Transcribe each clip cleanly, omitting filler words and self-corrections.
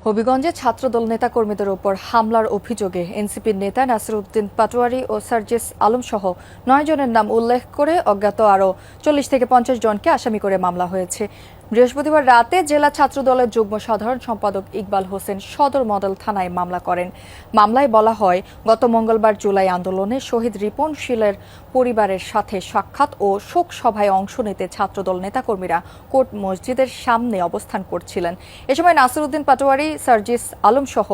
হবিগঞ্জে ছাত্রদল নেতাকর্মীদের উপর হামলার অভিযোগে এনসিপির নেতা নাসিরউদ্দিন পাটোয়ারি ও সার্জিস আলম সহ 9 জনের নাম উল্লেখ করে অজ্ঞাত আরও 40 থেকে 50 জনকে আসামি করে মামলা হয়েছে। বৃহস্পতিবার রাতে জেলা ছাত্রদলের যুগ্ম সাধারণ সম্পাদক ইকবাল হোসেন সদর মডেল থানায় মামলা করেন। মামলায় বলা হয়, গত মঙ্গলবার জুলাই আন্দোলনে শহীদ রিপন শীলের পরিবারের সাথে সাক্ষাৎ ও শোক সভায় অংশ নিতে ছাত্রদল নেতাকর্মীরা কোর্ট মসজিদের সামনে অবস্থান করছিলেন। এ সময় নাসিরউদ্দিন পাটোয়ারি, সার্জিস আলম সহ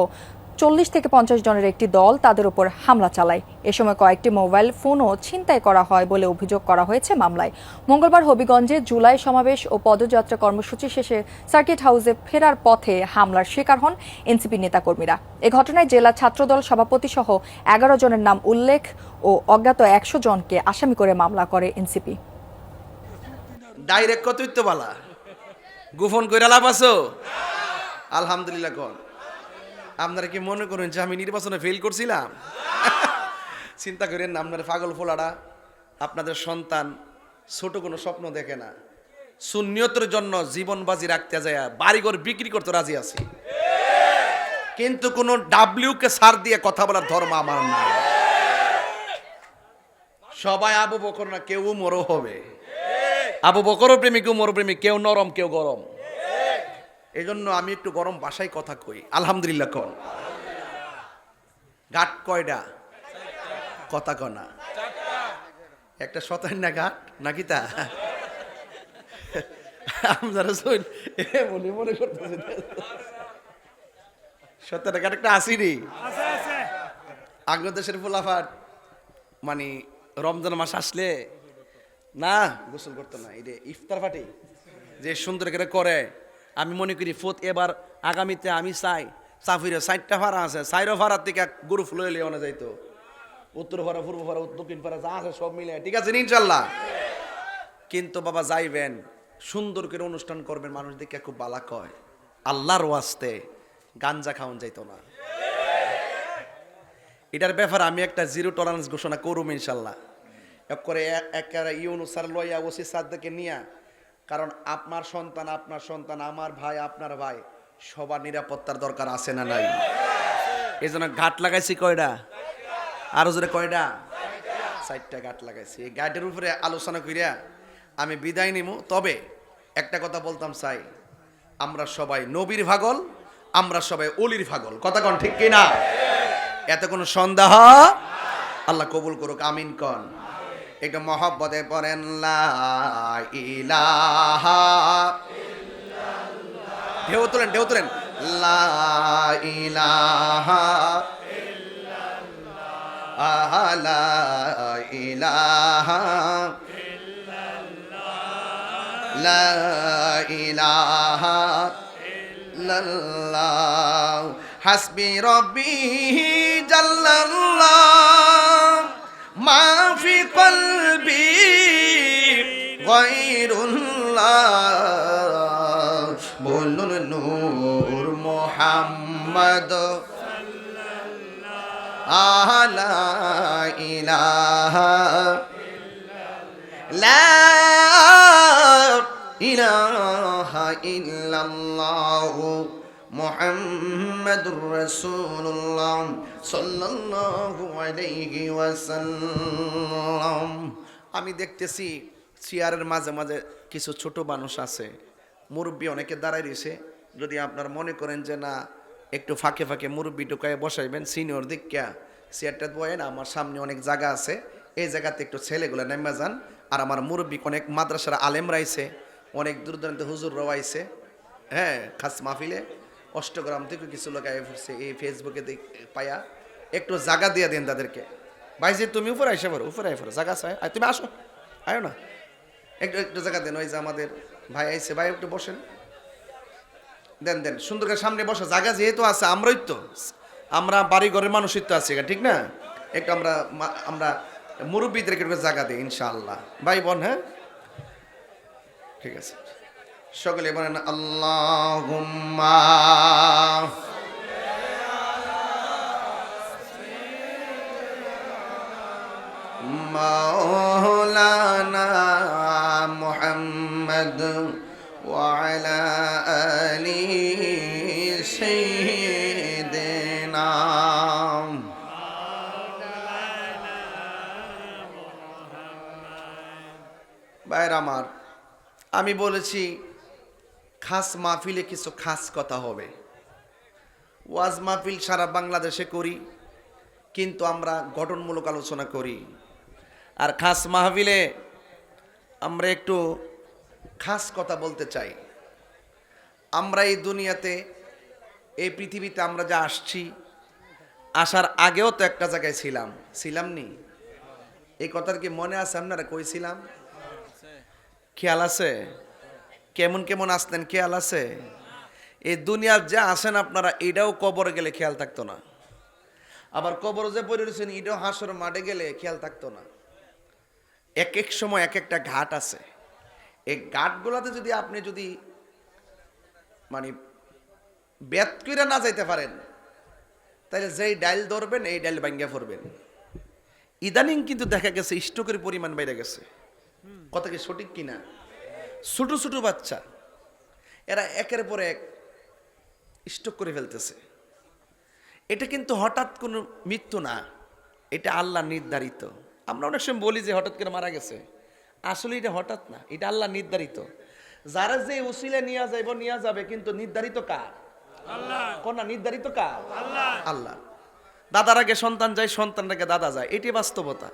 40 থেকে 50 জনের একটি দল তাদের উপর হামলা চালায়। এ সময় কয়েকটি মোবাইল ফোনও ছিনতাই করা হয় বলে অভিযোগ করা হয়েছে মামলায়। মঙ্গলবার হবিগঞ্জে জুলাই সমাবেশ ও পদযাত্রা কর্মসূচি শেষে সার্কিট হাউসে ফেরার পথে হামলার শিকার হন এনসিপি নেতাকর্মীরা। এ ঘটনায় জেলা ছাত্রদল সভাপতি সহ 11 জনের নাম উল্লেখ ও অজ্ঞাত 100 জনকে আসামি করে মামলা করে এনসিপি। ডাইরেক্ট কতই তো বালা গোপন কইরা লাভ আছো? আলহামদুলিল্লাহ। কোন আপনারা কি মনে করেন যে আমি নির্বাচনে ফেল করছিলাম? চিন্তা করেন না, আপনার পাগল ফোলাটা আপনাদের সন্তান ছোট কোনো স্বপ্ন দেখে না, সুন্নিয়তের জন্য জীবন বাজি রাখতে যায় বাড়িঘর বিক্রি করতে রাজি আছি, কিন্তু কোনো ডাব্লিউ কে সার দিয়ে কথা বলার ধর্ম আমার না। সবাই আবু বকর না, কেউ মরো হবে। আবু বকরও প্রেমিক, উমরও প্রেমিক, কেউ নরম কেউ গরম। এই জন্য আমি একটু গরম ভাষায় কথা কই। আলহামদুলিল্লাহ। কোন ঘাট কয়টা? কথা কনা একটা শতান না ঘাট নাকি তা আপনারা মনে মনে করতেছেন শতান ঘাট একটা আসিনি। আগ্রা দেশের ফুলাফাট মানে রমজান মাস আসলে না গোসল করতো না, এই যে ইফতার পার্টি যে সুন্দর করে আমি মনে করি ফোত এবার আগামীতে আমি চাই চাফিরে 4টা ভাড়া আছে, 4 ভাড়ার থেকে গরু ফুলে এলে অনে যাইতো, উত্তর ভাড়া, পূর্ব ভাড়া, দক্ষিণ ভাড়া যা আছে সব মিলে, ঠিক আছে ইনশাল্লাহ। কিন্তু বাবা যাইবেন, সুন্দর করে অনুষ্ঠান করবেন, মানুষ দেখে খুব বালা কয়। আল্লাহর ওয়াস্তে গাঞ্জা খাওয়ান যাইতো না। এটার ব্যাপারে আমি একটা জিরো টলারেন্স ঘোষণা করুম ইনশাল্লাহ। করে একেবারে ইউনুসার লইয়া ওসি সাদ্দাকে নিয়া, কারণ আপনার সন্তান, আমার ভাই, আপনার ভাই, সবার নিরাপত্তার দরকার আছে না নাই? এই জন্য ঘাট লাগাইছি কয়টা? আরো জোরে কয়টা? 4টা ঘাট লাগাইছি। এই ঘাটের উপরে আলোচনা করিয়া আমি বিদায় নিব। তবে একটা কথা বলতাম চাই, আমরা সবাই নবীর পাগল, আমরা সবাই অলির পাগল। কথা কন ঠিক কিনা? এত কোনো সন্দেহ? আল্লাহ কবুল করুক, আমিন কন। একটু মহব্বতে পড়েন লা ইলাহা ইল্লাল্লাহ। ঢেউ তোলেন লা ইলাহা ইল্লাল্লাহ, লা ইলাহা ইল্লাল্লাহ, লা ইলাহা ইল্লাল্লাহ, হাসবি রব্বি জাল্লাল্লাহ, মা ফি কলবি গায়রুল্লাহ, বলুন নূর মুহাম্মদ আলা ইলাহা লা ইলাহা ইল্লাল্লাহ মুহাম্মাদুর রাসূলুল্লাহ সাল্লাল্লাহু আলাইহি ওয়াসাল্লাম। আমি দেখতেছি চেয়ারের মাঝে মাঝে কিছু ছোট মানুষ আছে, মুরব্বী অনেকে দাঁড়ায় রয়েছে। যদি আপনার মনে করেন যে না একটু ফাঁকে ফাঁকে মুরব্বী ঢুকায় বসাইবেন, সিনিয়র দিকা চেয়ারটা বয়েন, আমার সামনে অনেক জায়গা আছে, এই জায়গাতে একটু ছেলেগুলো নেমে যান। আর আমার মুরব্বী অনেক মাদ্রাসার আলেম রাইছে, অনেক দূর দূরান্তে হুজুর রওয়াইছে, হ্যাঁ খাস মাহফিলে অষ্টগ্রাম থেকে কিছু লোক আয় পড়ছে, এই ফেসবুকে পায়া একটু জায়গা দিয়ে দেন তাদেরকে। ভাই যে তুমি উপরে আইসে পারো, উপরে আই পড়ো, জায়গা চাই, তুমি আসো, আয়ো না, একটু জায়গা দেন। ওই যে আমাদের ভাই আইছে, ভাই একটু বসেন, দেন সুন্দর করে সামনে বসো, জায়গা যেহেতু আছে, আমরাই তো আমরা বাড়ি ঘরের মানুষই তো আছি, ঠিক না? একটু আমরা মুরব্বীদেরকে একটু জায়গা দিই ইনশাআল্লাহ। ভাই বোন, হ্যাঁ ঠিক আছে, সকলে বলেন আল্লাহুম্মা মাওলানা মুহাম্মদ ওয়া আলা আলিহি سيدنا ভাইরা আমার, আমি বলেছি খাস মাহফিলে কিছু খাস কথা হবে। ওয়াজ মাহফিল সারা বাংলাদেশে করি, কিন্তু আমরা গঠনমূলক আলোচনা করি। আর খাস মাহফিলে আমরা একটু খাস কথা বলতে চাই। আমরা এই দুনিয়াতে, এই পৃথিবীতে আমরা যা আসছি, আসার আগেও তো একটা জায়গায় ছিলাম নি? এই কথার কি মনে আছে আপনারা কইছিলাম? খেয়াল আছে? কেমন কেমন আসতেন খেয়াল আছে? এই দুনিয়ার যা আসেন আপনারা, এটাও কবরে গেলে খেয়াল থাকতো না। আবার কবর যে পড়ে রয়েছেন, এটাও হাসর মাঠে গেলে খেয়াল থাকতো না। এক এক সময় এক একটা ঘাট আছে। এই ঘাটগুলোতে যদি আপনি মানে বেত কইরা না যাইতে পারেন, তাহলে যেই ডাইল ধরবেন এই ডাইল ভাঙ্গা পড়বেন। ইদানিং কিন্তু দেখা গেছে স্ট্রোকের পরিমাণ বেড়ে গেছে। কথা কি সঠিক কিনা? ছোট ছোট বাচ্চা, এরা একের পর এক স্ট্রোক করে ফেলতেছে। এটা কিন্তু হঠাৎ কোনো মৃত্যু না, এটা আল্লাহ নির্ধারিত। আমরা অনেক সময় বলি যে হঠাৎ করে মারা গেছে, আসলে এটা হঠাৎ না, এটা আল্লাহ নির্ধারিত। যারা যে উসিলে নিয়ে যাবে, কিন্তু নির্ধারিত কার? আল্লাহ। কোনটা নির্ধারিত কার? আল্লাহ। আল্লাহ। দাদার আগে সন্তান যায়, সন্তানের আগে দাদা যায়, এটি বাস্তবতা।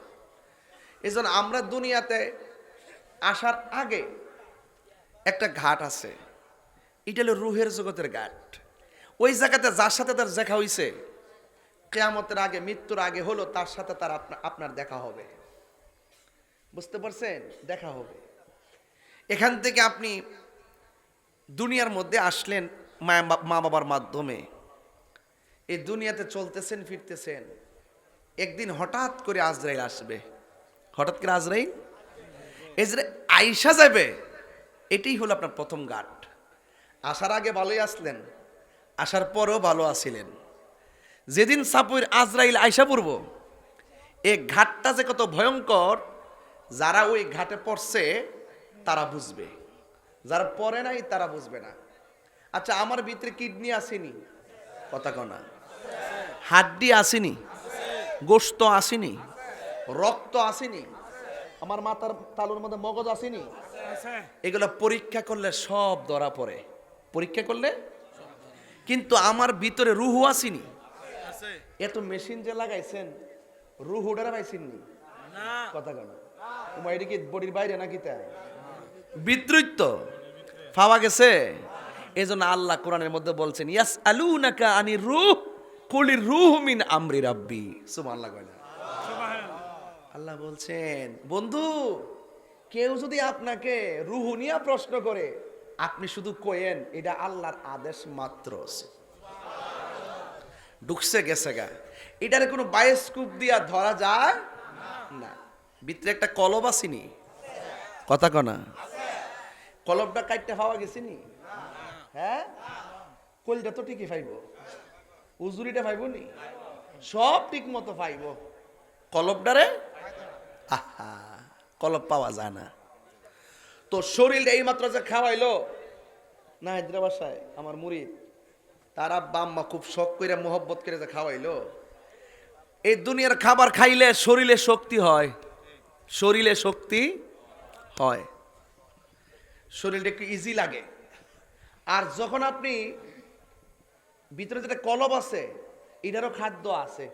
এজন্য আমরা দুনিয়াতে আসার আগে একটা ঘাট আছে, এটা হলো রুহের জগতের ঘাট। ওই জায়গাতে যার সাথে তার দেখা হইছে, কিয়ামতের আগে, মৃত্যুর আগে হলো, তার সাথে তার আপনার দেখা হবে। বুঝতে পারছেন? দেখা হবে। এখান থেকে আপনি দুনিয়ার মধ্যে আসলেন মা বাবার মাধ্যমে। এই দুনিয়াতে চলতেছেন, ফিরতেছেন। একদিন হঠাৎ করে আজরাইল আসবে। হঠাৎ করে আজরাইল আইসা যাবে। এটাই হলো আপনার প্রথম ঘাট। আসার আগে ভালোই আসলেন, আসার পরেও ভালো আছিলেন। যেদিন সাপুর আজরাইল আইসা পড়ব, এই ঘাটটা যে কত ভয়ঙ্কর, যারা ওই ঘাটে পড়ছে তারা বুঝবে, যারা পড়ে নাই তারা বুঝবে না। আচ্ছা, আমার ভিতরে কিডনি আসেনি? কথা কনা। হাড্ডি আসেনি? গোশত আসেনি? রক্ত আসেনি? আমার মাথার তালুর মধ্যে মগজ আসেনি? এগুলো পরীক্ষা করলে সব ধরা পড়ে। পরীক্ষা করলে, কিন্তু আমার ভিতরে রুহু আসেনি। এত মেশিন যে লাগাইছেন, রুহু ডেরা পাইছেননি? কথা কেন? তোমার এটা কি বডির বাইরে নাকি? তাই বিদ্রুত পাওয়া গেছে। এই জন্য আল্লাহ কোরআনের মধ্যে বলছেন, ইয়াস আলুনাকা আনি রুহ কুলির রুহ মিন আমরি রাব্বি। সুবহানাল্লাহ। আল্লাহ বলছেন, বন্ধু, কেউ যদি আপনাকে রুহু নিয়ে প্রশ্ন করে, আপনি শুধু কয়েন এটা আল্লাহর আদেশ মাত্র। ঢুকছে গেছে গা, এটারে কোনো বায়োস্কোপ দিয়া ধরা যায় না। ভিতরে একটা কলব আসেনি? কথা কনা। কলবটা কাটতে পাওয়া গেছিনি? হ্যাঁ, কলটা তো ঠিকই পাইব, উজুরিটা পাইব নি? সব ঠিক মতো পাইব, কলবটারে আহা কলব পাওয়া যায় না। তো শরীরটা এই মাত্র যে খাওয়াইলো না, হায়দ্রাবাসায় আমার মুরিদ, তারা বাম্মা খুব শখ করে মোহব্বত করে যে খাওয়াইলো। এই দুনিয়ার খাবার খাইলে শরীরে শক্তি হয়, শরীরে শক্তি হয়, শরীরটা একটু ইজি লাগে। আর যখন আপনি ভিতরে যেটা কলব আছে, এটারও খাদ্য আছে,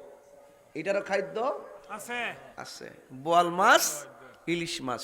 এটারও খাদ্য আছে। বোয়াল মাছ, ইলিশ মাছ।